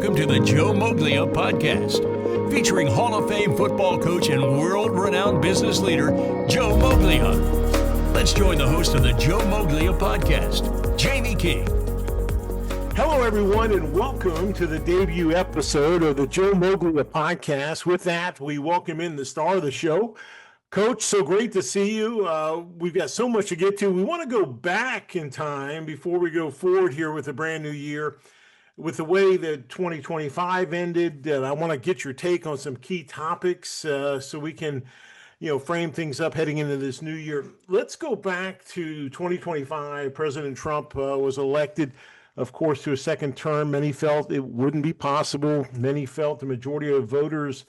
Welcome to the Joe Moglia podcast, featuring Hall of Fame football coach and world-renowned business leader, Joe Moglia. Let's join the host of the Joe Moglia podcast, Jamie King. Hello, everyone, and welcome to the debut episode of the Joe Moglia podcast. With that, we welcome in the star of the show, Coach. So great to see you. We've got so much to get to. We want to go back in time before we go forward here with a brand new year. With the way that 2025 ended, I want to get your take on some key topics so we can, frame things up heading into this new year. Let's go back to 2025. President Trump was elected, of course, to a second term. Many felt it wouldn't be possible. Many felt the majority of voters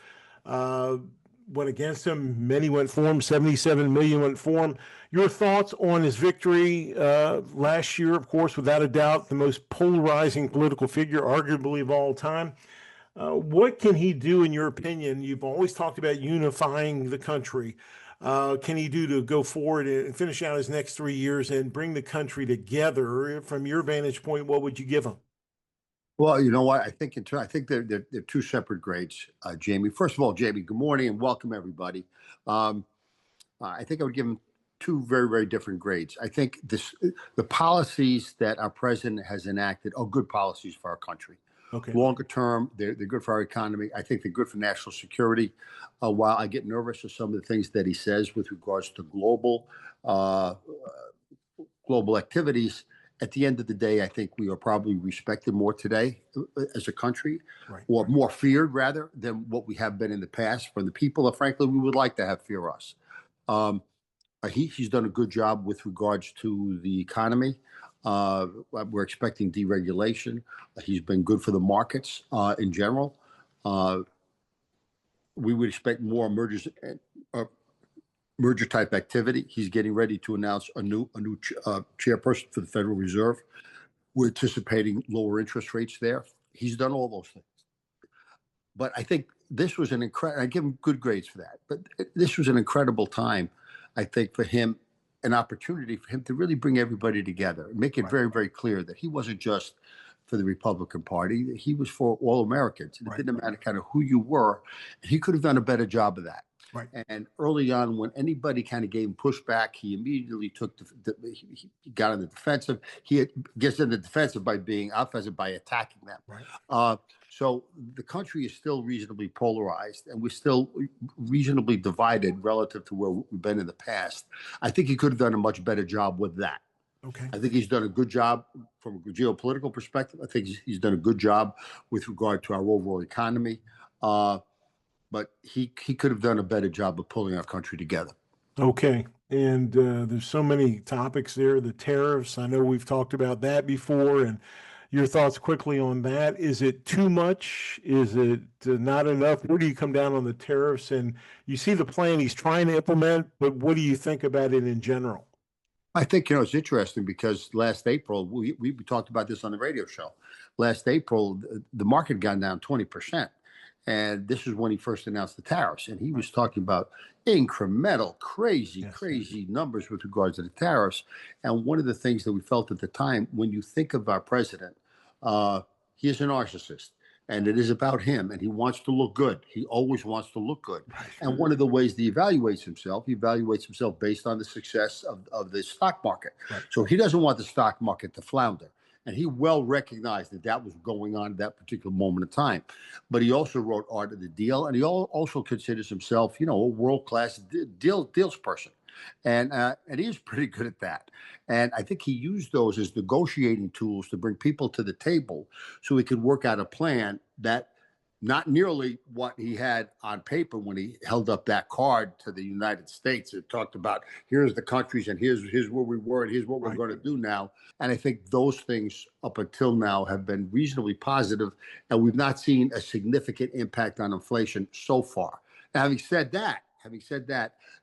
went against him. Many went for him. 77 million went for him. Your thoughts on his victory last year, of course, without a doubt, the most polarizing political figure, arguably of all time. What can he do, in your opinion? You've always talked about unifying the country. Can he do to go forward and finish out his next 3 years and bring the country together? From your vantage point, what would you give him? Well, you know what? I think they're two separate grades, Jamie. First of all, Jamie, good morning and welcome everybody. I think I would give him two very, very different grades. I think the policies that our president has enacted are good policies for our country. Okay. Longer term, they're good for our economy. I think they're good for national security. While I get nervous of some of the things that he says with regards to global activities, at the end of the day, I think we are probably respected more today as a country, right, or more feared rather than what we have been in the past from the people that, frankly, we would like to have fear us. He's done a good job with regards to the economy. We're expecting deregulation. He's been good for the markets in general. We would expect more merger type activity. He's getting ready to announce a new chairperson for the Federal Reserve. We're anticipating lower interest rates there. He's done all those things. But I think this was an incredible, I give him good grades for that, but this was an incredible time, I think, for him, an opportunity for him to really bring everybody together, make it very, very clear that he wasn't just for the Republican Party. He was for all Americans. It didn't matter kind of who you were. He could have done a better job of that. Right. And early on, when anybody kind of gave him pushback, he immediately he got on the defensive. He gets in the defensive by being offensive, by attacking them. Right. So the country is still reasonably polarized, and we're still reasonably divided relative to where we've been in the past. I think he could have done a much better job with that. Okay. I think he's done a good job from a geopolitical perspective. I think he's done a good job with regard to our overall economy. But he could have done a better job of pulling our country together. Okay. And there's so many topics there. The tariffs, I know we've talked about that before. And your thoughts quickly on that. Is it too much? Is it not enough? Where do you come down on the tariffs? And you see the plan he's trying to implement, but what do you think about it in general? I think, it's interesting because last April, we talked about this on the radio show. Last April, the market got down 20%. And this is when he first announced the tariffs. And he was talking about incremental, crazy numbers with regards to the tariffs. And one of the things that we felt at the time, when you think of our president, he is a narcissist. And it is about him. And he wants to look good. He always wants to look good. Right. And one of the ways that he evaluates himself based on the success of the stock market. Right. So he doesn't want the stock market to flounder. And he well recognized that was going on at that particular moment of time. But he also wrote Art of the Deal, and he also considers himself, a world-class deals person. And he is pretty good at that. And I think he used those as negotiating tools to bring people to the table so he could work out a plan that not nearly what he had on paper when he held up that card to the United States. It talked about, here's the countries and here's where we were and here's what we're going to do now. And I think those things up until now have been reasonably positive, and we've not seen a significant impact on inflation so far. Now, having said that,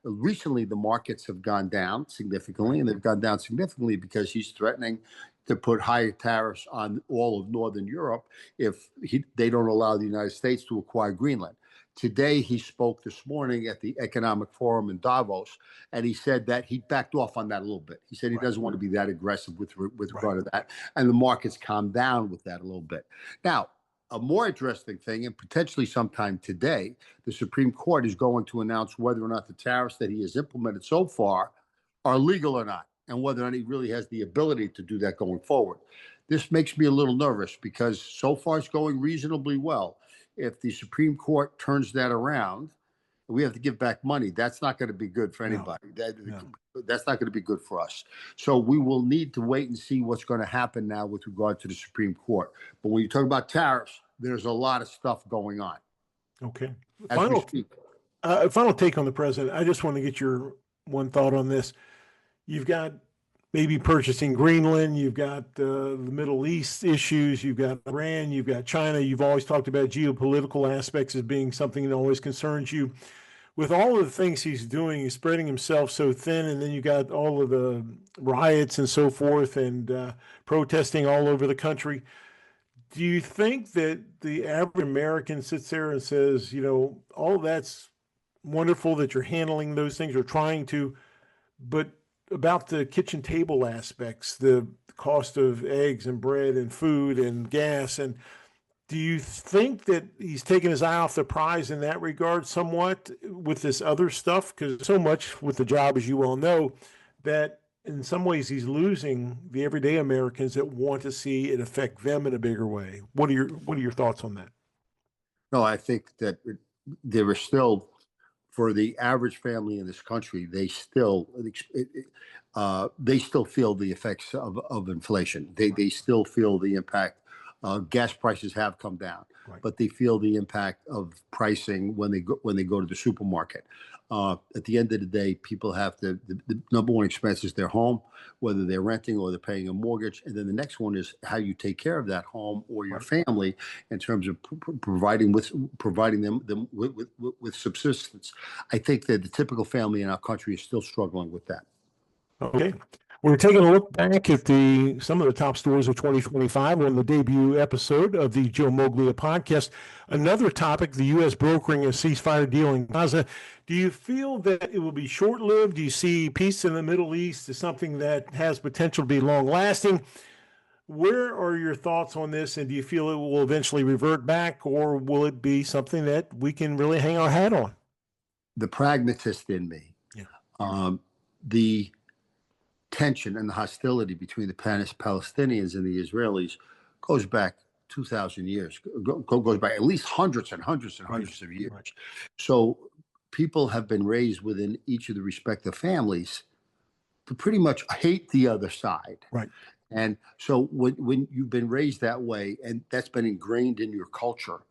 recently the markets have gone down significantly, and they've gone down significantly because he's threatening to put higher tariffs on all of Northern Europe if they don't allow the United States to acquire Greenland. Today, he spoke this morning at the Economic Forum in Davos, and he said that he backed off on that a little bit. He said he doesn't want to be that aggressive with regard to that, and the markets calmed down with that a little bit. Now, a more interesting thing, and potentially sometime today, the Supreme Court is going to announce whether or not the tariffs that he has implemented so far are legal or not, and whether or not he really has the ability to do that going forward. This makes me a little nervous because so far it's going reasonably well. If the Supreme Court turns that around, we have to give back money. That's not going to be good for anybody. No. That's not going to be good for us. So we will need to wait and see what's going to happen now with regard to the Supreme Court. But when you talk about tariffs, there's a lot of stuff going on. Okay. As we speak. Final take on the president. I just want to get your one thought on this. You've got maybe purchasing Greenland. You've got the Middle East issues. You've got Iran. You've got China. You've always talked about geopolitical aspects as being something that always concerns you. With all of the things he's doing, he's spreading himself so thin, and then you got all of the riots and so forth and protesting all over the country. Do you think that the average American sits there and says, all that's wonderful that you're handling those things or trying to, but about the kitchen table aspects, the cost of eggs and bread and food and gas, and do you think that he's taken his eye off the prize in that regard somewhat with this other stuff? Because so much with the job, as you well know, that in some ways he's losing the everyday Americans that want to see it affect them in a bigger way. What are your thoughts on that? No, I think that there is still, for the average family in this country, they still feel the effects of inflation. They still feel the impact. Gas prices have come down, right, but they feel the impact of pricing when they go to the supermarket. At the end of the day, people have the number one expense is their home, whether they're renting or they're paying a mortgage, and then the next one is how you take care of that home or your family in terms of providing them with subsistence. I think that the typical family in our country is still struggling with that. Okay. We're taking a look back at some of the top stories of 2025 on the debut episode of the Joe Moglia podcast. Another topic, the U.S. brokering a ceasefire deal in Gaza. Do you feel that it will be short-lived? Do you see peace in the Middle East as something that has potential to be long-lasting? Where are your thoughts on this, and do you feel it will eventually revert back, or will it be something that we can really hang our hat on? The pragmatist in me. Yeah. The tension and the hostility between the Palestinians and the Israelis goes back 2,000 years, goes back at least hundreds and hundreds and hundreds of years. Right. So people have been raised within each of the respective families to pretty much hate the other side. Right. And so when you've been raised that way and that's been ingrained in your culture,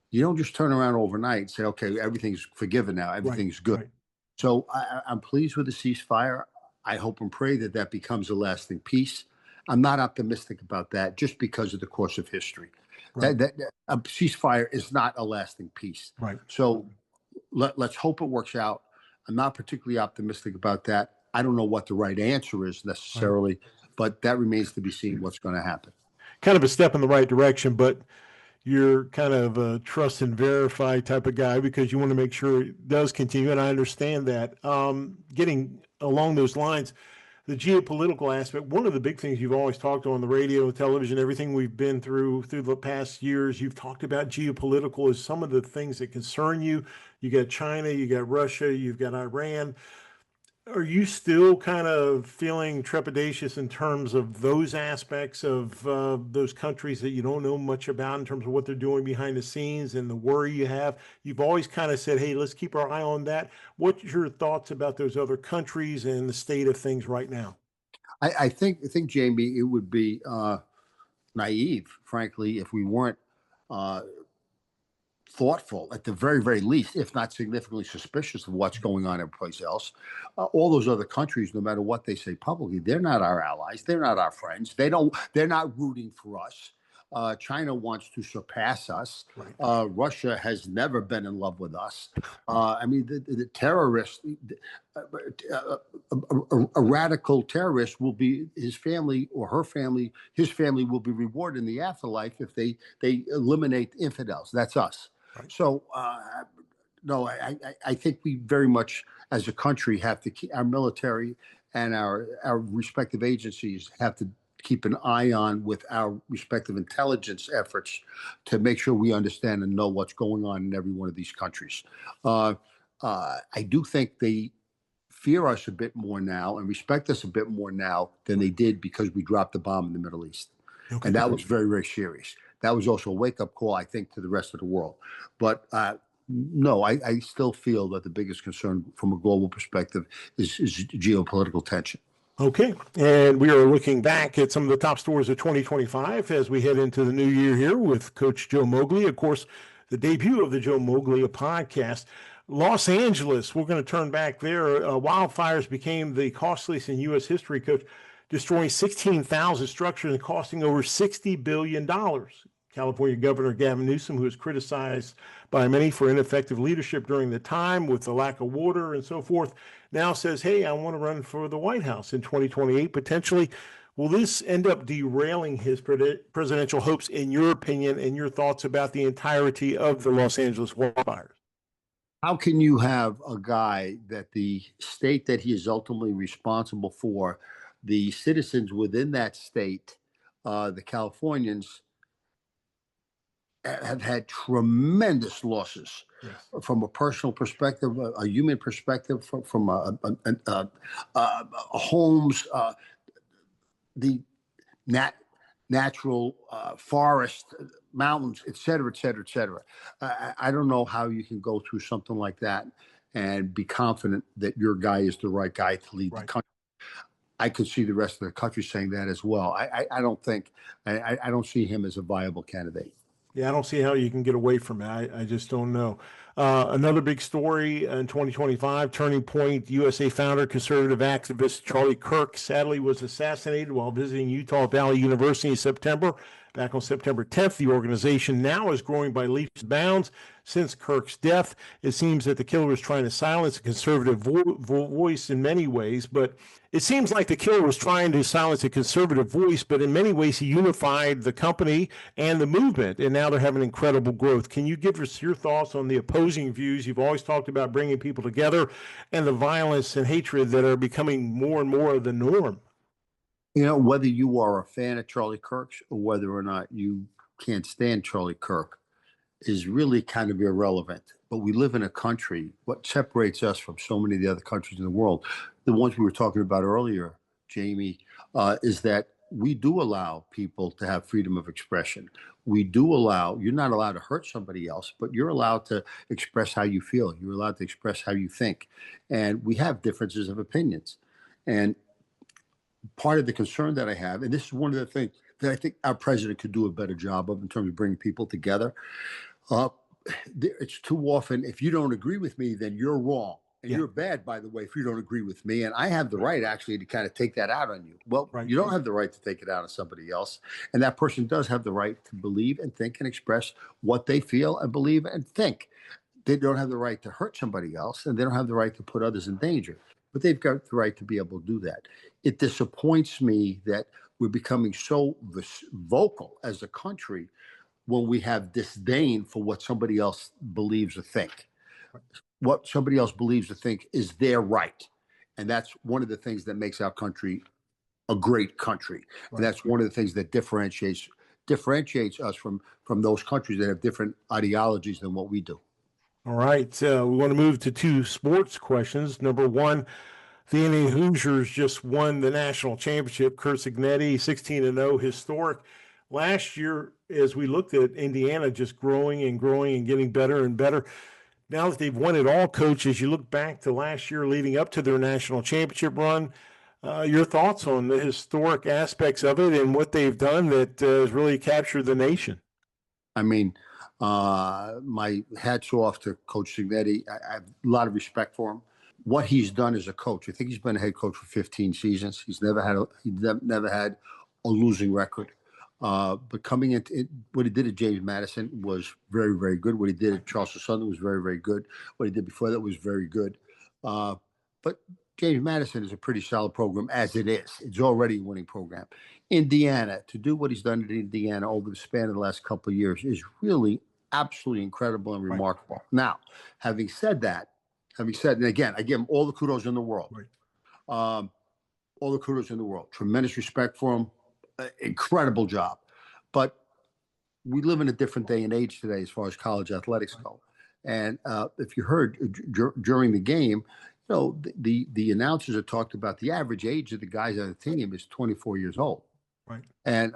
you don't just turn around overnight and say, okay, everything's forgiven now, everything's good. Right. So I'm pleased with the ceasefire. I hope and pray that becomes a lasting peace. I'm not optimistic about that just because of the course of history. Right. That a ceasefire is not a lasting peace. Right. So let's hope it works out. I'm not particularly optimistic about that. I don't know what the right answer is necessarily, but that remains to be seen what's going to happen. Kind of a step in the right direction, but you're kind of a trust and verify type of guy because you want to make sure it does continue, and I understand that. Getting along those lines, the geopolitical aspect, one of the big things you've always talked on the radio, television, everything we've been through the past years, you've talked about geopolitical as some of the things that concern you. You got China, you got Russia, you've got Iran. Are you still kind of feeling trepidatious in terms of those aspects of those countries that you don't know much about in terms of what they're doing behind the scenes and the worry you have? You've always kind of said, hey, let's keep our eye on that. What's your thoughts about those other countries and the state of things right now? I think, Jamie, it would be naive, frankly, if we weren't thoughtful, at the very, very least, if not significantly suspicious of what's going on everyplace else. All those other countries, no matter what they say publicly, they're not our allies. They're not our friends. They're not rooting for us. China wants to surpass us. Right. Russia has never been in love with us. I mean, the terrorist, a radical terrorist will be his family or her family. His family will be rewarded in the afterlife if they eliminate infidels. That's us. Right. So, no, I think we very much, as a country, have to keep our military and our respective agencies have to keep an eye on with our respective intelligence efforts to make sure we understand and know what's going on in every one of these countries. I do think they fear us a bit more now and respect us a bit more now than they did because we dropped the bomb in the Middle East. Okay. And that was very, very serious. That was also a wake-up call, I think, to the rest of the world. But no, I still feel that the biggest concern from a global perspective is geopolitical tension. Okay. And we are looking back at some of the top stories of 2025 as we head into the new year here with Coach Joe Moglia. Of course, the debut of the Joe Moglia podcast. Los Angeles, we're going to turn back there. Wildfires became the costliest in U.S. history, Coach, destroying 16,000 structures and costing over $60 billion. California Governor Gavin Newsom, who is criticized by many for ineffective leadership during the time with the lack of water and so forth, now says, hey, I want to run for the White House in 2028, potentially. Will this end up derailing his presidential hopes, in your opinion, and your thoughts about the entirety of the Los Angeles wildfires? How can you have a guy that the state that he is ultimately responsible for, the citizens within that state, the Californians, have had tremendous losses from a personal perspective, a human perspective, from homes, the natural forest, mountains, et cetera, et cetera, et cetera. I don't know how you can go through something like that and be confident that your guy is the right guy to lead the country. I could see the rest of the country saying that as well. I don't think, I don't see him as a viable candidate. Yeah, I don't see how you can get away from it. I just don't know. Another big story in 2025, Turning Point USA founder, conservative activist Charlie Kirk sadly was assassinated while visiting Utah Valley University in September. Back on September 10th, the organization now is growing by leaps and bounds. Since Kirk's death, it seems that the killer was trying to silence a conservative voice in many ways, but it seems like the killer was trying to silence a conservative voice, but in many ways he unified the company and the movement, and now they're having incredible growth. Can you give us your thoughts on the opposing views? You've always talked about bringing people together and the violence and hatred that are becoming more and more of the norm. You know, whether you are a fan of Charlie Kirk's or whether or not you can't stand Charlie Kirk is really kind of irrelevant. But we live in a country, what separates us from so many of the other countries in the world, the ones we were talking about earlier, Jamie, is that we do allow people to have freedom of expression. We do allow, you're not allowed to hurt somebody else, but you're allowed to express how you feel. You're allowed to express how you think. And we have differences of opinions. And part of the concern that I have, and this is one of the things that I think our president could do a better job of in terms of bringing people together. It's too often, if you don't agree with me, then you're wrong. And you're bad, by the way, if you don't agree with me. And I have the right actually to kind of take that out on you. Well, you don't have the right to take it out on somebody else. And that person does have the right to believe and think and express what they feel and believe and think. They don't have the right to hurt somebody else, and they don't have the right to put others in danger. But they've got the right to be able to do that. It disappoints me that we're becoming so vocal as a country when we have disdain for what somebody else believes or think. What somebody else believes or think is their right. And that's one of the things that makes our country a great country. And that's one of the things that differentiates us from those countries that have different ideologies than what we do. All right. We want to move to two sports questions. Number one, the Indiana Hoosiers just won the national championship. Curt Cignetti, 16-0, historic. Last year, as we looked at Indiana just growing and growing and getting better and better, now that they've won it all, Coach, as you look back to last year leading up to their national championship run, your thoughts on the historic aspects of it and what they've done that has really captured the nation? I mean, my hat's off to Coach Cignetti. I have a lot of respect for him. What he's done as a coach, I think he's been a head coach for 15 seasons. He's never had a losing record. But coming into it, what he did at James Madison was very, very good. What he did at Charleston Southern was very, very good. What he did before that was very good. But James Madison is a pretty solid program as it is. It's already a winning program. Indiana, to do what he's done at Indiana over the span of the last couple of years is really absolutely incredible and remarkable. Now, having said, and again, I give him all the kudos in the world. All the kudos in the world. Tremendous respect for him. incredible job. But we live in a different day and age today as far as college athletics go. And if you heard during the game, the announcers had talked about the average age of the guys on the team is 24 years old. Right. And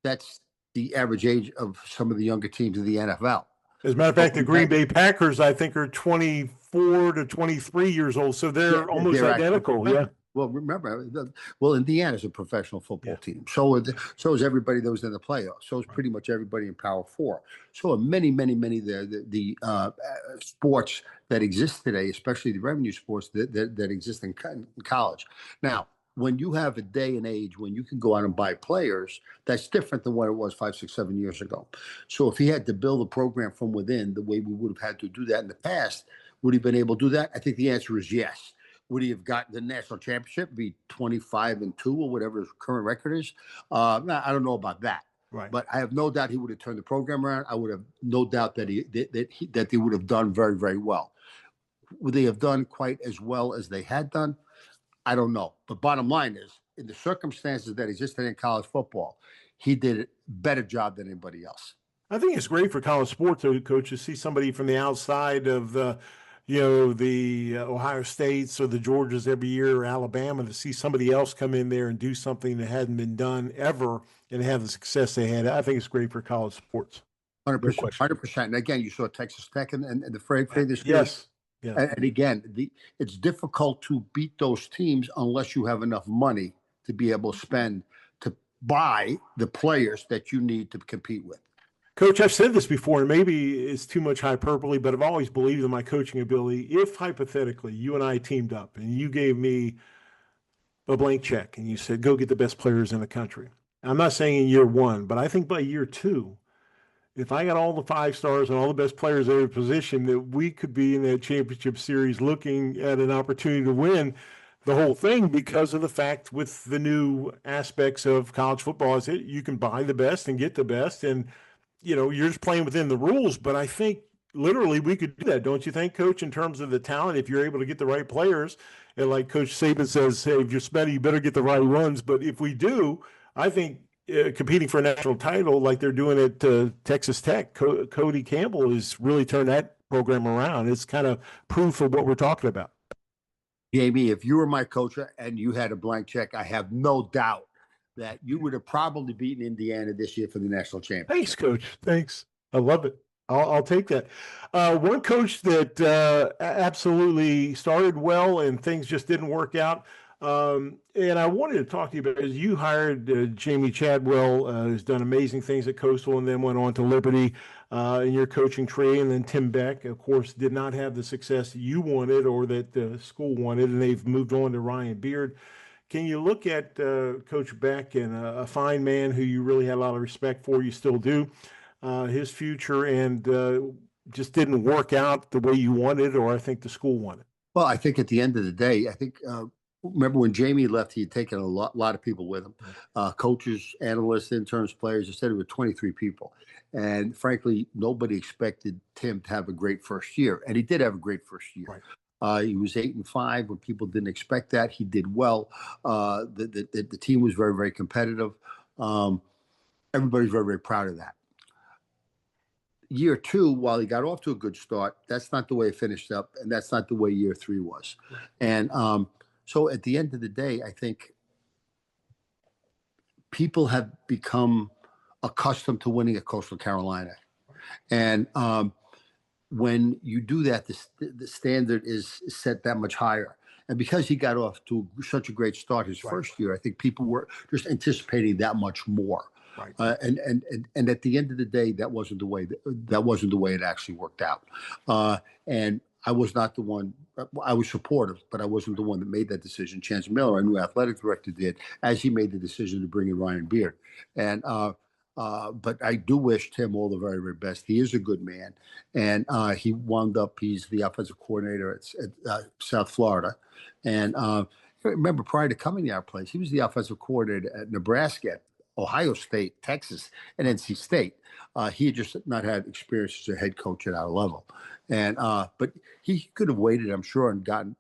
that's the average age of some of the younger teams in the NFL. As a matter of fact, the Green Bay Packers, I think, are 24 to 23 years old, so they're almost identical. Yeah. Well, remember, Indiana's a professional football team. So is everybody that was in the playoffs. So is pretty much everybody in Power Four. So are many the sports that exist today, especially the revenue sports that exist in college. Now, when you have a day and age when you can go out and buy players, that's different than what it was 5, 6, 7 years ago. So if he had to build a program from within the way we would have had to do that in the past, would he have been able to do that? I think the answer is yes. Would he have gotten the national championship, be 25-2 or whatever his current record is? I don't know about that. Right. But I have no doubt he would have turned the program around. I would have no doubt that they would have done very, very well. Would they have done quite as well as they had done? I don't know. But bottom line is, in the circumstances that existed in college football, he did a better job than anybody else. I think it's great for college sports, though, Coach, to see somebody from the outside of the Ohio States or the Georgias every year, or Alabama, to see somebody else come in there and do something that hadn't been done ever and have the success they had. I think it's great for college sports. 100%. 100%. And again, you saw Texas Tech and the Fred this year. Yes. Yeah. And again, it's difficult to beat those teams unless you have enough money to be able to spend to buy the players that you need to compete with. Coach, I've said this before, and maybe it's too much hyperbole, but I've always believed in my coaching ability. If hypothetically you and I teamed up and you gave me a blank check and you said, go get the best players in the country. I'm not saying in year one, but I think by year two, if I got all the 5 stars and all the best players at every position, that we could be in that championship series looking at an opportunity to win the whole thing, because of the fact with the new aspects of college football is that you can buy the best and get the best, and you're just playing within the rules. But I think literally we could do that, don't you think, Coach, in terms of the talent, if you're able to get the right players? And like Coach Saban says, hey, if you're spending, you better get the right ones. But if we do, I think competing for a national title like they're doing at Texas Tech, Cody Campbell has really turned that program around. It's kind of proof of what we're talking about. Jamie, if you were my coach and you had a blank check, I have no doubt that you would have probably beaten Indiana this year for the national championship. Thanks, Coach. Thanks. I love it. I'll take that. One coach that absolutely started well and things just didn't work out. And I wanted to talk to you about, as you hired Jamie Chadwell, who's done amazing things at Coastal and then went on to Liberty in your coaching tree. And then Tim Beck, of course, did not have the success you wanted or that the school wanted, and they've moved on to Ryan Beard. Can you look at Coach Beck and a fine man who you really had a lot of respect for, you still do, his future, and just didn't work out the way you wanted, or I think the school wanted? Well, I think at the end of the day, I think remember when Jamie left, he had taken a lot of people with him, coaches, analysts, interns, players. Instead, it was 23 people. And frankly, nobody expected Tim to have a great first year. And he did have a great first year. Right. He was 8-5 when people didn't expect that. He did well. The team was very, very competitive. Everybody's very, very proud of that. Year 2, while he got off to a good start, that's not the way it finished up. And that's not the way year 3 was. Right. And so at the end of the day, I think people have become accustomed to winning at Coastal Carolina. And when you do that, the standard is set that much higher. And because he got off to such a great start his first year, I think people were just anticipating that much more. Right. And at the end of the day, that wasn't the way it actually worked out. And I was not the one. I was supportive, but I wasn't the one that made that decision. Chance Miller, our new athletic director, did, as he made the decision to bring in Ryan Beard. And but I do wish Tim all the very, very best. He is a good man, and he wound up. He's the offensive coordinator at South Florida, and remember, prior to coming to our place, he was the offensive coordinator at Nebraska, Ohio State, Texas, and NC State. He had just not had experience as a head coach at our level. And but he could have waited, I'm sure, and gotten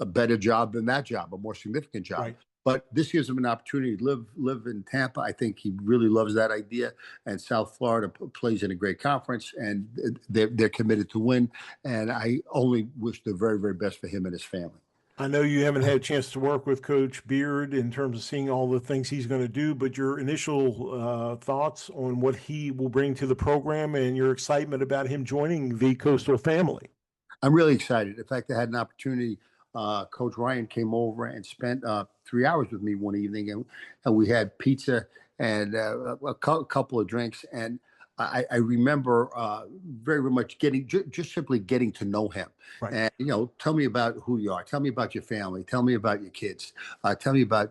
a better job than that job, a more significant job. Right. But this gives him an opportunity to live in Tampa. I think he really loves that idea. And South Florida plays in a great conference, and they're committed to win. And I only wish the very, very best for him and his family. I know you haven't had a chance to work with Coach Beard in terms of seeing all the things he's going to do, but your initial thoughts on what he will bring to the program and your excitement about him joining the Coastal family. I'm really excited. In fact, I had an opportunity. Coach Ryan came over and spent 3 hours with me one evening, and we had pizza and a couple of drinks. And I remember very, very much just simply getting to know him. Right. And, tell me about who you are. Tell me about your family. Tell me about your kids. Tell me about,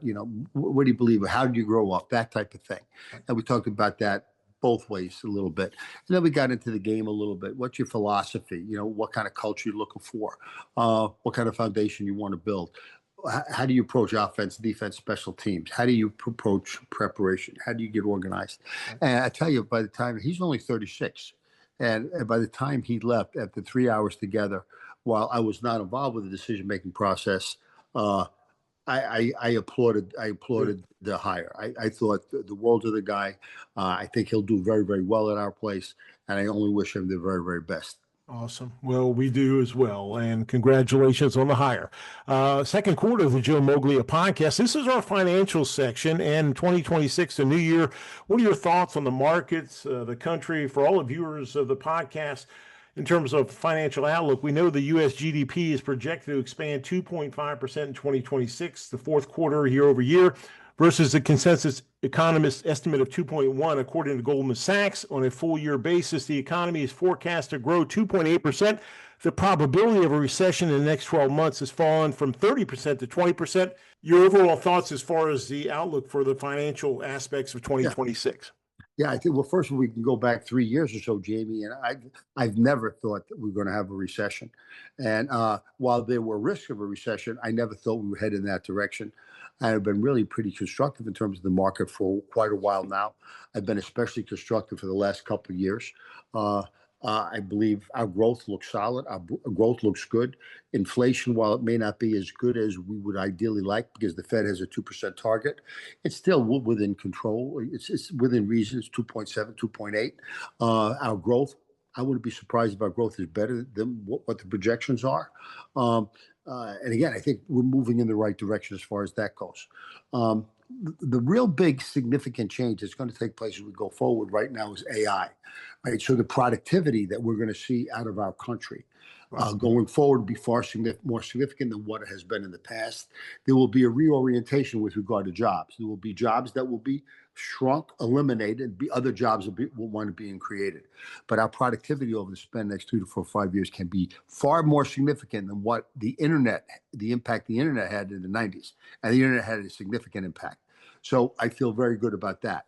what do you believe? How did you grow up? That type of thing. Right. And we talked about that both ways a little bit. And then we got into the game a little bit. What's your philosophy? What kind of culture you're looking for? What kind of foundation you want to build? How do you approach offense, defense, special teams? How do you approach preparation? How do you get organized? And I tell you, by the time he's only 36, and by the time he left after 3 hours together, while I was not involved with the decision-making process, I applauded the hire. I thought the world of the guy. I think he'll do very, very well at our place, and I only wish him the very, very best. Awesome. Well, we do as well. And congratulations on the hire. Second quarter of the Joe Moglia podcast. This is our financial section, and 2026, a new year. What are your thoughts on the markets, the country, for all the viewers of the podcast? In terms of financial outlook, we know the U.S. GDP is projected to expand 2.5% in 2026, the fourth quarter year over year, versus the consensus economist estimate of 2.1. According to Goldman Sachs, on a full year basis, the economy is forecast to grow 2.8%. The probability of a recession in the next 12 months has fallen from 30% to 20%. Your overall thoughts as far as the outlook for the financial aspects of 2026? Yeah, I think, well, first of all, we can go back 3 years or so, Jamie, and I've never thought that we were going to have a recession. And while there were risks of a recession, I never thought we would head in that direction. I've been really pretty constructive in terms of the market for quite a while now. I've been especially constructive for the last couple of years. I believe our growth looks solid. Our growth looks good. Inflation, while it may not be as good as we would ideally like, because the Fed has a 2% target, it's still within control. It's within reason. It's 2.7, 2.8. Our growth, I wouldn't be surprised if our growth is better than what the projections are. And again, I think we're moving in the right direction as far as that goes. The real big significant change that's going to take place as we go forward right now is AI, right? So the productivity that we're going to see out of our country going forward will be far more significant than what it has been in the past. There will be a reorientation with regard to jobs. There will be jobs that will be shrunk, eliminated, other jobs will want to be created. But our productivity over the next 2 to 4, 5 years can be far more significant than what the impact the internet had in the 90s. And the internet had a significant impact. So I feel very good about that.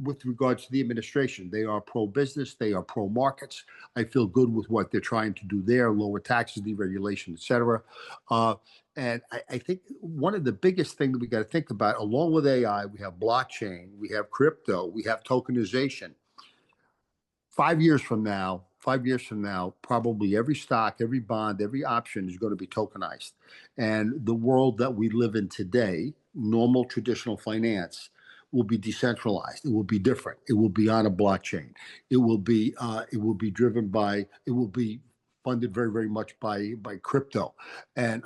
With regards to the administration, they are pro-business, they are pro-markets. I feel good with what they're trying to do there, lower taxes, deregulation, et cetera. And I think one of the biggest things that we got to think about, along with AI, we have blockchain, we have crypto, we have tokenization. 5 years from now, probably every stock, every bond, every option is going to be tokenized. And the world that we live in today, normal traditional finance, will be decentralized. It will be different. It will be on a blockchain. It will be driven by. It will be funded very, very much by crypto. And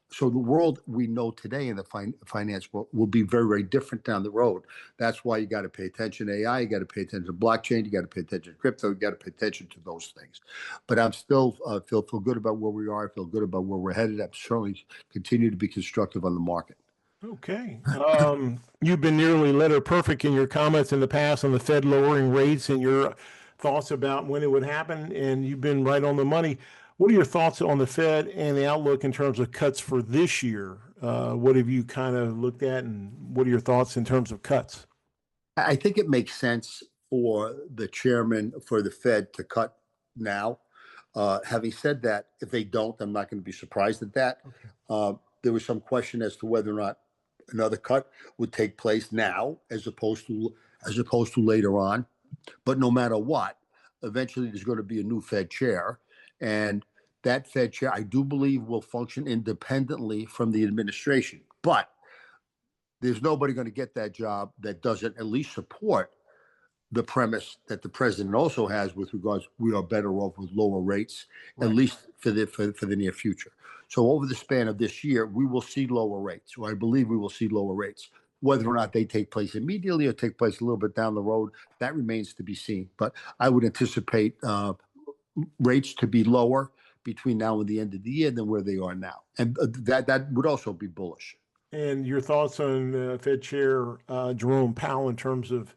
so the world we know today in the finance world will be very, very different down the road. That's why you got to pay attention to AI. You got to pay attention to blockchain. You got to pay attention to crypto. You got to pay attention to those things. But I'm still feel good about where we are. I feel good about where we're headed. I'm certainly continue to be constructive on the market. Okay. You've been nearly letter perfect in your comments in the past on the Fed lowering rates and your thoughts about when it would happen, and you've been right on the money. What are your thoughts on the Fed and the outlook in terms of cuts for this year? What have you kind of looked at, and what are your thoughts in terms of cuts? I think it makes sense for the chairman for the Fed to cut now. Having said that, if they don't, I'm not going to be surprised at that. Okay. There was some question as to whether or not another cut would take place now as opposed to later on. But no matter what, eventually there's going to be a new Fed chair. And that Fed chair, I do believe, will function independently from the administration. But there's nobody going to get that job that doesn't at least support the premise that the president also has with regards we are better off with lower rates, at least for the near future. So over the span of this year, we will see lower rates, or I believe we will see lower rates. Whether or not they take place immediately or take place a little bit down the road, that remains to be seen. But I would anticipate rates to be lower between now and the end of the year than where they are now, and that would also be bullish. And your thoughts on Fed Chair Jerome Powell in terms of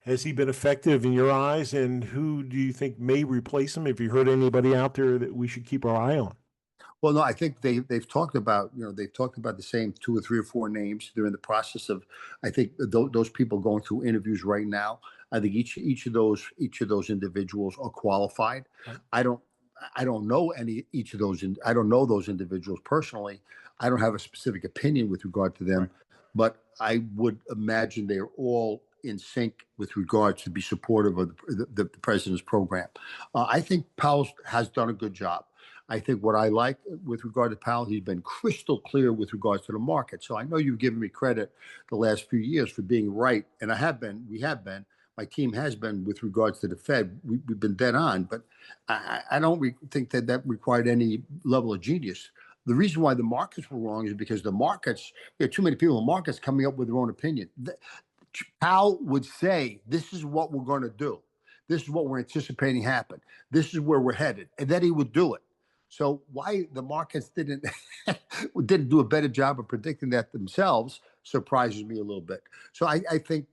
has he been effective in your eyes, and who do you think may replace him? If you heard anybody out there that we should keep our eye on? Well, no, I think they've talked about they've talked about the same 2 or 3 or 4 names. They're in the process of, I think those people going through interviews right now. I think each of those individuals are qualified. Right. I don't know each of those. I don't know those individuals personally. I don't have a specific opinion with regard to them, Right. but I would imagine they're all in sync with regards to be supportive of the president's program. I think Powell has done a good job. I think what I like with regard to Powell, he's been crystal clear with regards to the market. So I know you've given me credit the last few years for being right, and I have been. We have been. My team has been with regards to the Fed. We've been dead on, but I don't think that required any level of genius. The reason why the markets were wrong is because the markets, there are too many people in the markets coming up with their own opinion. Powell would say, this is what we're going to do. This is what we're anticipating happen. This is where we're headed. And then he would do it. So why the markets didn't do a better job of predicting that themselves surprises me a little bit. So I think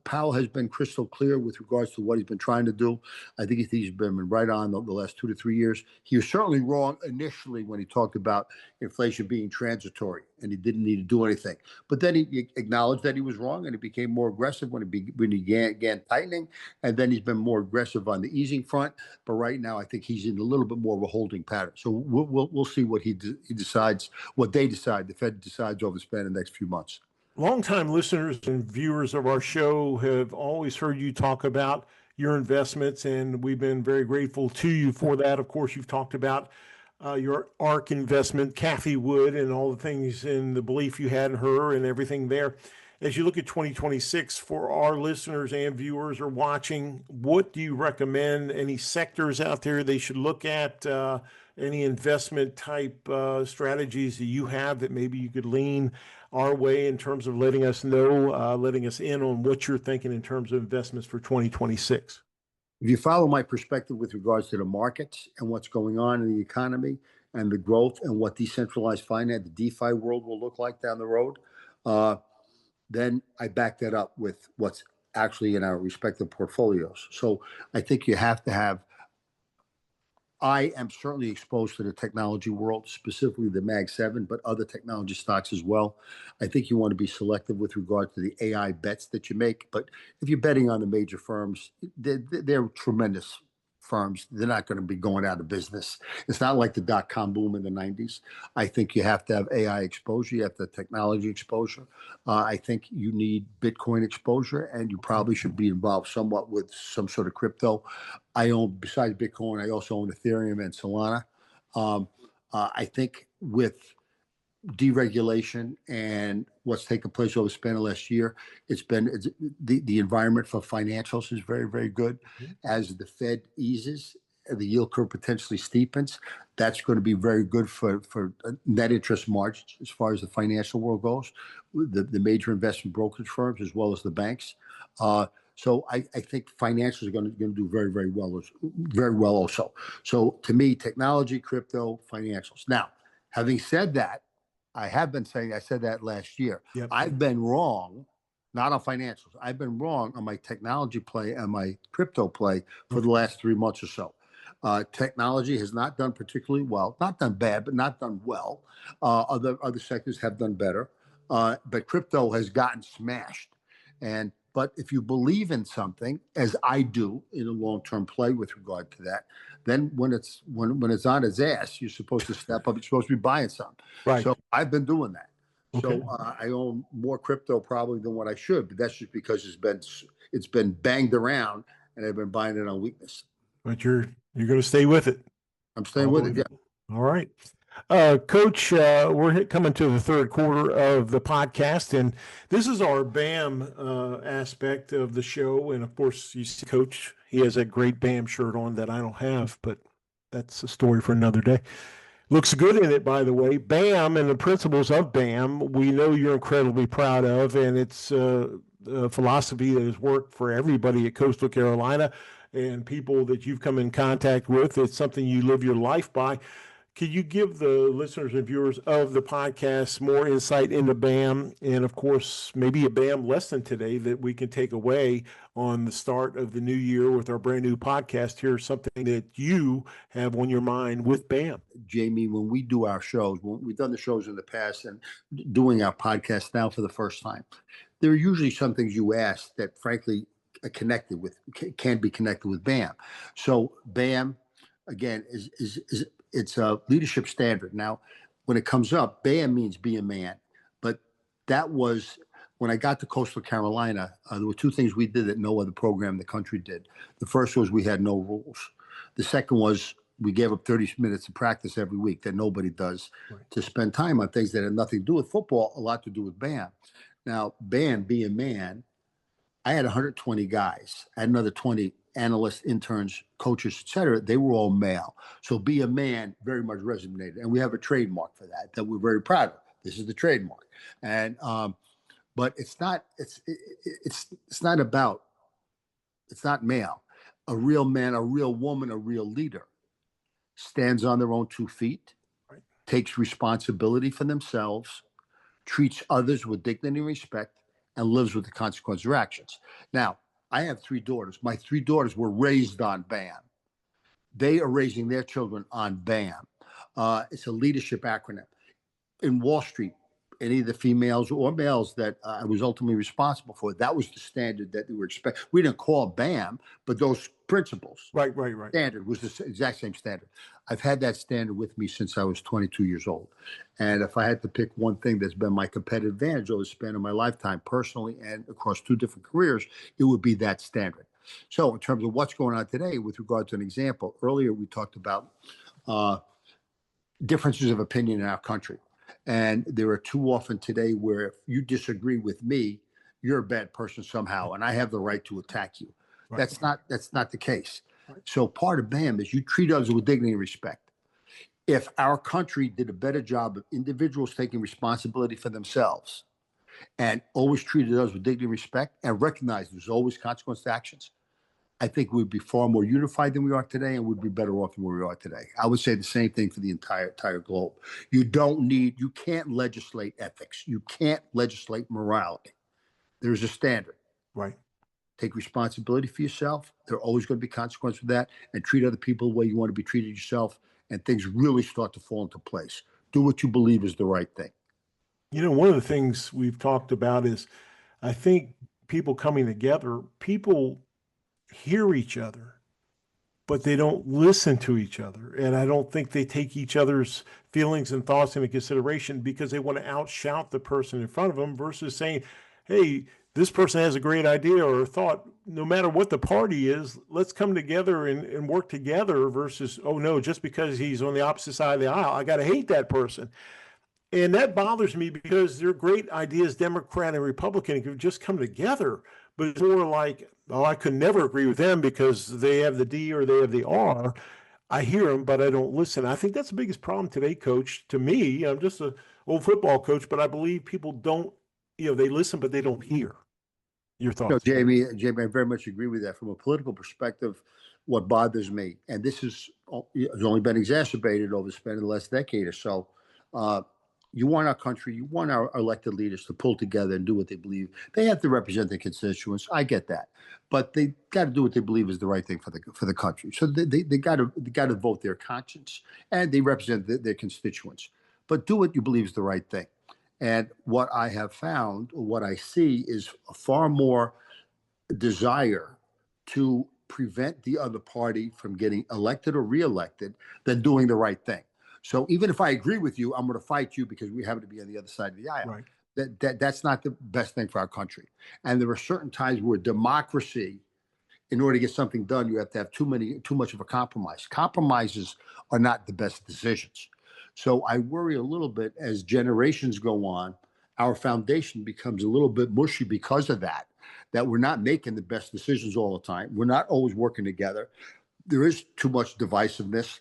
Powell has been crystal clear with regards to what he's been trying to do. I think he's been right on the last 2 to 3 years. He was certainly wrong initially when he talked about inflation being transitory and he didn't need to do anything. But then he acknowledged that he was wrong and he became more aggressive when he began tightening. And then he's been more aggressive on the easing front. But right now, I think he's in a little bit more of a holding pattern. So we'll see what he decides, what they decide, the Fed decides over the span of the next few months. Longtime listeners and viewers of our show have always heard you talk about your investments, and we've been very grateful to you for that. Of course, you've talked about your ARK investment, Kathy Wood, and all the things and the belief you had in her and everything there. As you look at 2026, for our listeners and viewers are watching, what do you recommend? Any sectors out there they should look at? Any investment type strategies that you have that maybe you could lean our way in terms of letting us know, letting us in on what you're thinking in terms of investments for 2026? If you follow my perspective with regards to the markets and what's going on in the economy and the growth and what decentralized finance, the DeFi world will look like down the road, then I back that up with what's actually in our respective portfolios. So I think you have to have, I am certainly exposed to the technology world, specifically the Mag 7, but other technology stocks as well. I think you want to be selective with regard to the AI bets that you make. But if you're betting on the major firms, they're tremendous firms. They're not going to be going out of business. It's not like the dot-com boom in the 90s. I think you have to have AI exposure. You have to have technology exposure. I think you need Bitcoin exposure, and you probably should be involved somewhat with some sort of crypto. I own, besides Bitcoin, I also own Ethereum and Solana. I think with deregulation and what's taken place over the span of last year, the environment for financials is very, very good. As the Fed eases, the yield curve potentially steepens. That's going to be very good for net interest margins as far as the financial world goes, the major investment brokerage firms as well as the banks. So I think financials are going to do very, very well also. So to me, technology, crypto, financials. Now, having said that, I said that last year. Yep. I've been wrong, not on financials. I've been wrong on my technology play and my crypto play for the last 3 months or so. Technology has not done particularly well, not done bad, but not done well. Other sectors have done better, but crypto has gotten smashed. But if you believe in something, as I do in a long-term play with regard to that, then when it's on its ass, you're supposed to step up. You're supposed to be buying some. Right. So I've been doing that. Okay. So I own more crypto probably than what I should, but that's just because it's been banged around and I've been buying it on weakness. But you're going to stay with it. I'm staying with it. Yeah. All right. Coach, coming to the third quarter of the podcast, and this is our BAM aspect of the show. And of course, you see Coach, he has a great BAM shirt on that I don't have, but that's a story for another day. Looks good in it, by the way. BAM and the principles of BAM, we know you're incredibly proud of, and it's a philosophy that has worked for everybody at Coastal Carolina and people that you've come in contact with. It's something you live your life by. Can you give the listeners and viewers of the podcast more insight into BAM and, of course, maybe a BAM lesson today that we can take away on the start of the new year with our brand new podcast? Here's something that you have on your mind with BAM. Jamie, when we do our shows, when we've done the shows in the past and doing our podcast now for the first time, there are usually some things you ask that, frankly, are connected with, can be connected with BAM. So BAM, again, is it's a leadership standard. Now, when it comes up, BAM means be a man. But that was, when I got to Coastal Carolina, there were two things we did that no other program in the country did. The first was we had no rules. The second was we gave up 30 minutes of practice every week that nobody does, to spend time on things that had nothing to do with football, a lot to do with BAM. Now, BAM, be a man, I had 120 guys. I had another 20 analysts, interns, coaches, et cetera. They were all male. So be a man very much resonated. And we have a trademark for that we're very proud of. This is the trademark. And but it's not male. A real man, a real woman, a real leader stands on their own 2 feet, takes responsibility for themselves, treats others with dignity and respect, and lives with the consequence of their actions. Now, I have 3 daughters. My 3 daughters were raised on BAM. They are raising their children on BAM. It's a leadership acronym. In Wall Street, any of the females or males that I was ultimately responsible for, that was the standard that they were expecting. We didn't call it BAM, but those principles, Right. standard was the exact same standard. I've had that standard with me since I was 22 years old. And if I had to pick one thing that's been my competitive advantage over the span of my lifetime, personally and across 2 different careers, it would be that standard. So in terms of what's going on today, with regard to an example, earlier we talked about differences of opinion in our country. And there are too often today where if you disagree with me, you're a bad person somehow, and I have the right to attack you. Right. That's not the case. Right. So part of BAM is you treat others with dignity and respect. If our country did a better job of individuals taking responsibility for themselves and always treated us with dignity and respect and recognized there's always consequence to actions, I think we'd be far more unified than we are today, and we'd be better off than where we are today. I would say the same thing for the entire globe. You can't legislate ethics. You can't legislate morality. There's a standard. Right. Take responsibility for yourself. There are always going to be consequences for that, and treat other people the way you want to be treated yourself, and things really start to fall into place. Do what you believe is the right thing. You know, one of the things we've talked about is, I think people coming together, people hear each other, but they don't listen to each other. And I don't think they take each other's feelings and thoughts into consideration because they want to outshout the person in front of them versus saying, hey, this person has a great idea or thought. No matter what the party is, let's come together and work together versus, oh no, just because he's on the opposite side of the aisle, I got to hate that person. And that bothers me because they're great ideas, Democrat and Republican, could just come together. But it's more like, oh, I could never agree with them because they have the D or they have the R. I hear them, but I don't listen. I think that's the biggest problem today, Coach. To me, I'm just an old football coach, but I believe people don't, they listen, but they don't hear. Your thoughts? No, Jamie, I very much agree with that. From a political perspective, what bothers me, and this has only been exacerbated over the span of the last decade or so, you want our country, you want our elected leaders to pull together and do what they believe. They have to represent their constituents. I get that, but they got to do what they believe is the right thing for the country. So they got to vote their conscience, and they represent their constituents. But do what you believe is the right thing. And what I have found, or what I see, is a far more desire to prevent the other party from getting elected or reelected than doing the right thing. So even if I agree with you, I'm going to fight you because we happen to be on the other side of the aisle. Right. That's not the best thing for our country. And there are certain times where democracy, in order to get something done, you have to have too much of a compromise. Compromises are not the best decisions. So I worry a little bit as generations go on, our foundation becomes a little bit mushy because of that we're not making the best decisions all the time. We're not always working together. There is too much divisiveness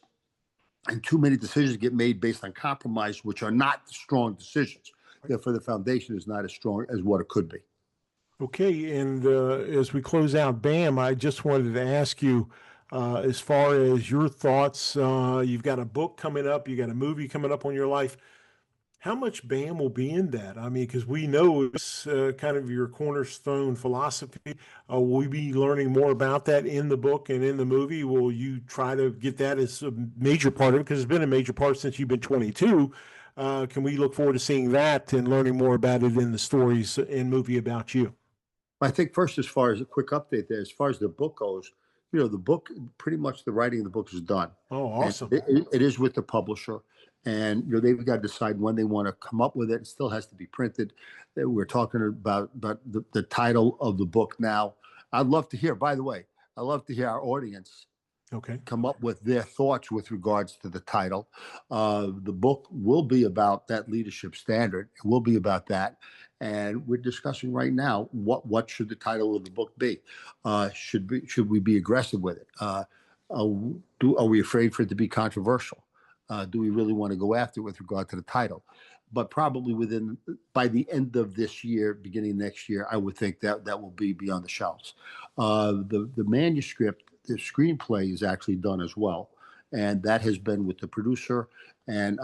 and too many decisions get made based on compromise, which are not strong decisions. Therefore, the foundation is not as strong as what it could be. Okay, and as we close out, Bam, I just wanted to ask you, as far as your thoughts, you've got a book coming up, you got a movie coming up on your life. How much BAM will be in that? I mean, because we know it's kind of your cornerstone philosophy. Will we be learning more about that in the book and in the movie? Will you try to get that as a major part of it? Because it's been a major part since you've been 22. Can we look forward to seeing that and learning more about it in the stories and movie about you? I think first, as far as a quick update there, as far as the book goes, the book, pretty much the writing of the book is done. Oh, And awesome. it is with the publisher. And they've got to decide when they want to come up with it. It still has to be printed. We're talking about the title of the book now. I'd love to hear, by the way, I'd love to hear our audience Okay. come up with their thoughts with regards to the title. The book will be about that leadership standard. It will be about that. And we're discussing right now what should the title of the book be? Should we be aggressive with it? Are we afraid for it to be controversial? Do we really want to go after it with regard to the title? But probably by the end of this year, beginning next year, I would think that will be beyond the shelves. The manuscript, the screenplay is actually done as well, and that has been with the producer, and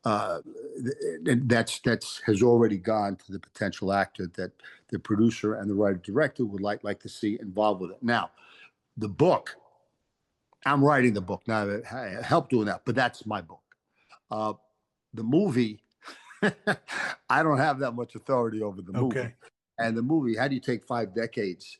that's has already gone to the potential actor that the producer and the writer director would like to see involved with it. Now, the book, I'm writing the book now. I help doing that, but that's my book. The movie, I don't have that much authority over the movie. Okay. And the movie, how do you take 5 decades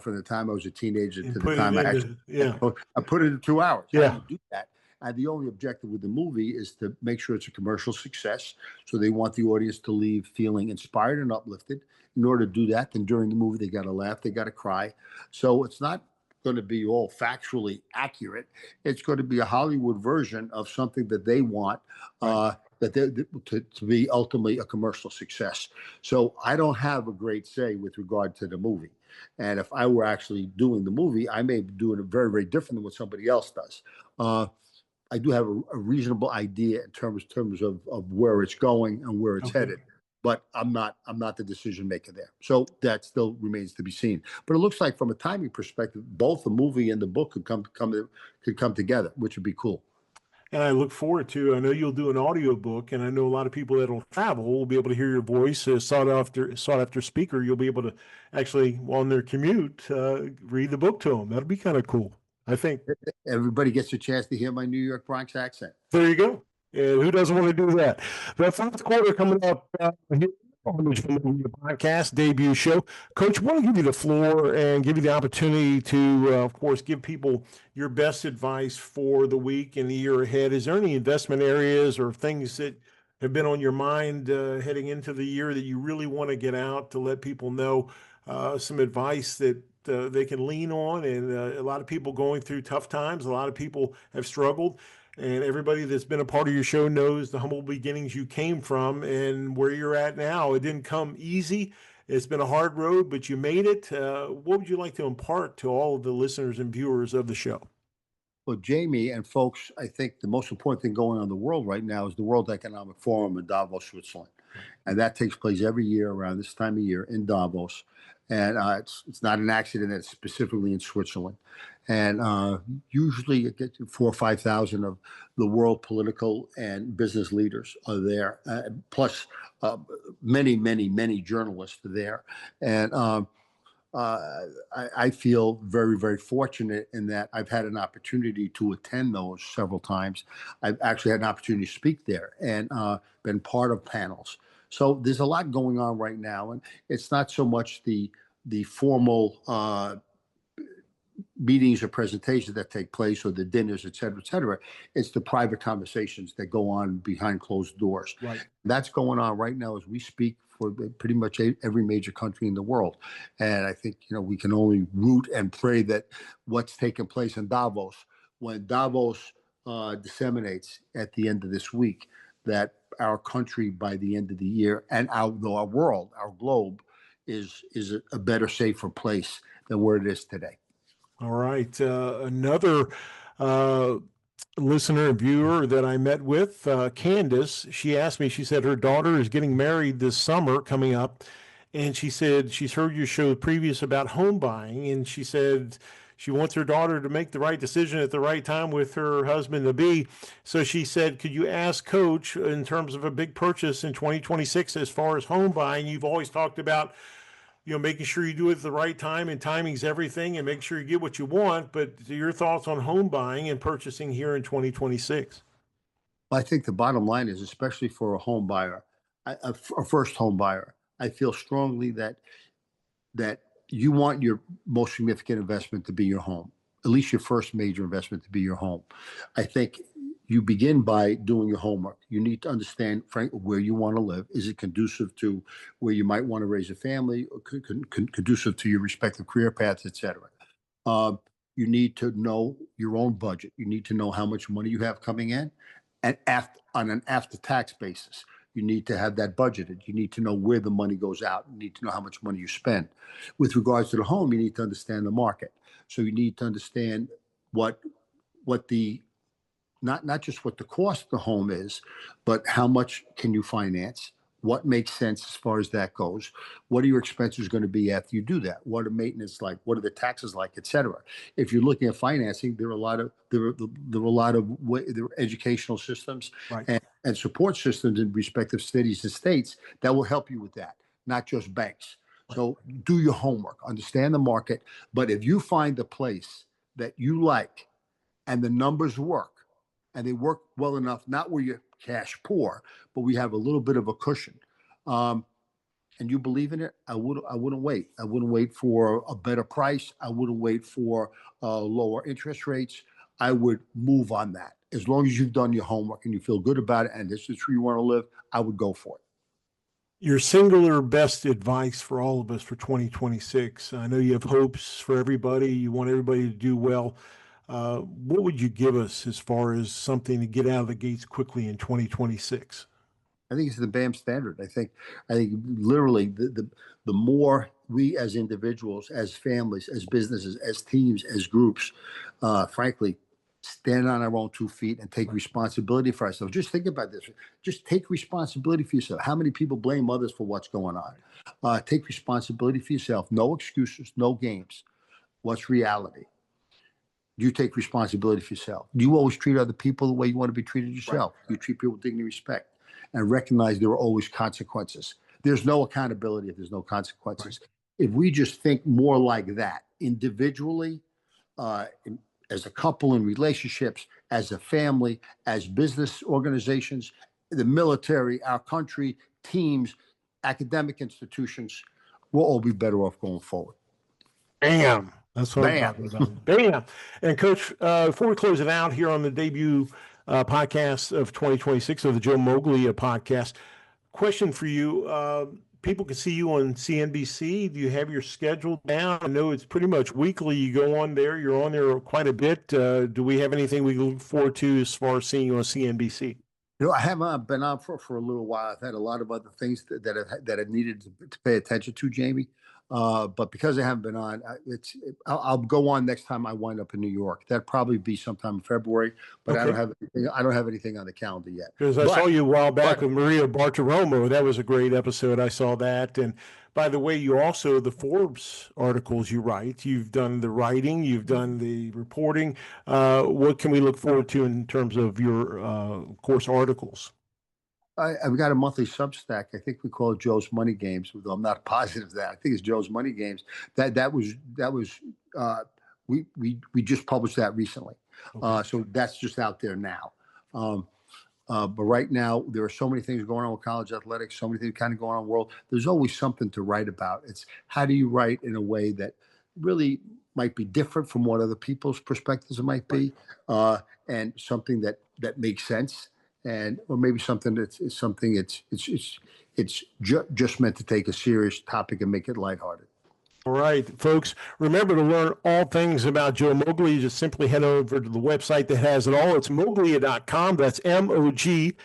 from the time I was a teenager And to the put it time I into, actually yeah. I put it in 2 hours? Yeah. How do you do that? And the only objective with the movie is to make sure it's a commercial success. So they want the audience to leave feeling inspired and uplifted. In order to do that, then during the movie, they got to laugh, they got to cry. So it's not going to be all factually accurate. It's going to be a Hollywood version of something that they want to be ultimately a commercial success. So I don't have a great say with regard to the movie. And if I were actually doing the movie, I may be doing it very, very different than what somebody else does. I do have a reasonable idea in terms of where it's going and where it's headed, but I'm not the decision maker there. So that still remains to be seen. But it looks like from a timing perspective, both the movie and the book could come together, which would be cool. And I look forward to, I know you'll do an audio book, and I know a lot of people that'll travel will be able to hear your voice, sought after speaker. You'll be able to actually, on their commute, read the book to them. That'll be kind of cool, I think. Everybody gets a chance to hear my New York Bronx accent. There you go. And who doesn't want to do that? The fourth quarter coming up here on the Joe Moglia podcast debut show. Coach, I want to give you the floor and give you the opportunity to, of course, give people your best advice for the week and the year ahead. Is there any investment areas or things that have been on your mind heading into the year that you really want to get out to let people know some advice that they can lean on? And a lot of people going through tough times. A lot of people have struggled. And everybody that's been a part of your show knows the humble beginnings you came from and where you're at now. It didn't come easy. It's been a hard road, but you made it. What would you like to impart to all of the listeners and viewers of the show? Well, Jamie and folks, I think the most important thing going on in the world right now is the World Economic Forum in Davos, Switzerland. And that takes place every year around this time of year in Davos. And it's not an accident that it's specifically in Switzerland. And usually it gets 4,000 or 5,000 of the world political and business leaders are there, plus many, many, many journalists are there. And I feel very, very fortunate in that I've had an opportunity to attend those several times. I've actually had an opportunity to speak there and been part of panels. So there's a lot going on right now, and it's not so much the formal meetings or presentations that take place or the dinners, et cetera, et cetera. It's the private conversations that go on behind closed doors. Right. That's going on right now as we speak for pretty much every major country in the world. And I think, we can only root and pray that what's taking place in Davos, when Davos disseminates at the end of this week, that our country by the end of the year, and our world, our globe, is a better, safer place than where it is today. All right. Another listener and viewer that I met with, Candace, she asked me, she said her daughter is getting married this summer coming up. And she said she's heard your show previous about home buying. And she said she wants her daughter to make the right decision at the right time with her husband to be. So she said, could you ask Coach in terms of a big purchase in 2026 as far as home buying? You've always talked about making sure you do it at the right time, and timing's everything, and make sure you get what you want. But your thoughts on home buying and purchasing here in 2026? I think the bottom line is, especially for a home buyer, a first home buyer, I feel strongly that you want your most significant investment to be your home, at least your first major investment to be your home. I think you begin by doing your homework. You need to understand, Frank, where you want to live. Is it conducive to where you might want to raise a family, or conducive to your respective career paths, et cetera? You need to know your own budget. You need to know how much money you have coming in, and on an after-tax basis. You need to have that budgeted. You need to know where the money goes out. You need to know how much money you spend. With regards to the home, you need to understand the market. So you need to understand what the not just what the cost of the home is, but how much can you finance? What makes sense as far as that goes? What are your expenses going to be after you do that? What are maintenance like? What are the taxes like, et cetera? If you're looking at financing, there are a lot of educational systems, Right. and support systems in respective cities and states that will help you with that, not just banks. So do your homework, understand the market. But if you find a place that you like and the numbers work, and they work well enough, not where you're cash poor, but we have a little bit of a cushion, and you believe in it, I wouldn't wait. I wouldn't wait for a better price. I wouldn't wait for lower interest rates. I would move on that. As long as you've done your homework and you feel good about it, and this is where you want to live, I would go for it. Your singular best advice for all of us for 2026. I know you have hopes for everybody. You want everybody to do well. What would you give us as far as something to get out of the gates quickly in 2026? I think it's the BAM standard. I think literally the more we as individuals, as families, as businesses, as teams, as groups, frankly, stand on our own 2 feet and take responsibility for ourselves. Just think about this. Just take responsibility for yourself. How many people blame others for what's going on? Take responsibility for yourself. No excuses, no games. What's reality? You take responsibility for yourself. Do you always treat other people the way you want to be treated yourself? Right. You treat people with dignity and respect, and recognize there are always consequences. There's no accountability if there's no consequences. Right. If we just think more like that individually, as a couple in relationships, as a family, as business organizations, the military, our country, teams, academic institutions, we'll all be better off going forward. Bam. That's what I'm talking about. Bam. And Coach, before we close it out here on the debut podcast of 2026 of the Joe Moglia podcast, question for you. People can see you on CNBC. Do you have your schedule down? I know it's pretty much weekly. You go on there. You're on there quite a bit. Do we have anything we can look forward to as far as seeing you on CNBC? I haven't been on for a little while. I've had a lot of other things that I needed to pay attention to, Jamie. But because I haven't been on, I'll go on next time I wind up in New York. That'd probably be sometime in February. But okay. I don't have anything on the calendar yet. Because I saw you a while back with Maria Bartiromo. That was a great episode. I saw that. And by the way, you also, the Forbes articles you write, you've done the writing, you've done the reporting. What can we look forward to in terms of your course articles? I've got a monthly Substack. I think we call it Joe's Money Games, although I'm not positive of that. I think it's Joe's Money Games. We just published that recently. Okay. So that's just out there now. But right now, there are so many things going on with college athletics, so many things kind of going on in the world. There's always something to write about. It's how do you write in a way that really might be different from what other people's perspectives might be, and something that makes sense. Or maybe something that's just meant to take a serious topic and make it lighthearted. All right, folks, remember to learn all things about Joe Moglia. You just simply head over to the website that has it all. It's Moglia.com. That's Moglia.com.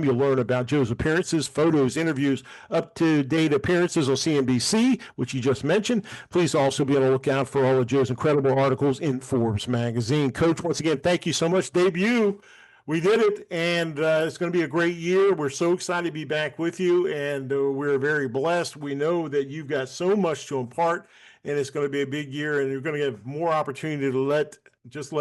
You'll learn about Joe's appearances, photos, interviews, up-to-date appearances on CNBC, which you just mentioned. Please also be on the lookout for all of Joe's incredible articles in Forbes magazine. Coach, once again, thank you so much. Debut. We did it, and it's going to be a great year. We're so excited to be back with you, and we're very blessed. We know that you've got so much to impart, and it's going to be a big year, and you're going to have more opportunity to let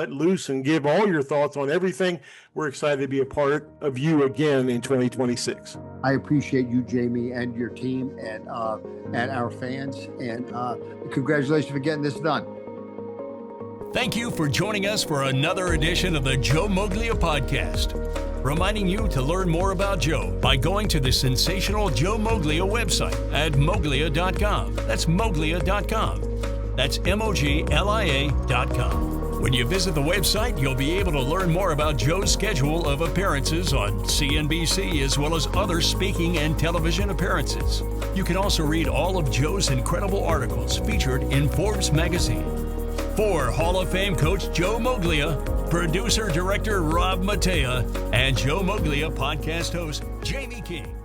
loose and give all your thoughts on everything. We're excited to be a part of you again in 2026. I appreciate you, Jamie, and your team, and our fans, and congratulations for getting this done. Thank you for joining us for another edition of the Joe Moglia Podcast. Reminding you to learn more about Joe by going to the sensational Joe Moglia website at Moglia.com. That's Moglia.com. That's Moglia.com. When you visit the website, you'll be able to learn more about Joe's schedule of appearances on CNBC as well as other speaking and television appearances. You can also read all of Joe's incredible articles featured in Forbes magazine. For Hall of Fame coach Joe Moglia, producer-director Rob Matea, and Joe Moglia podcast host Jamie King.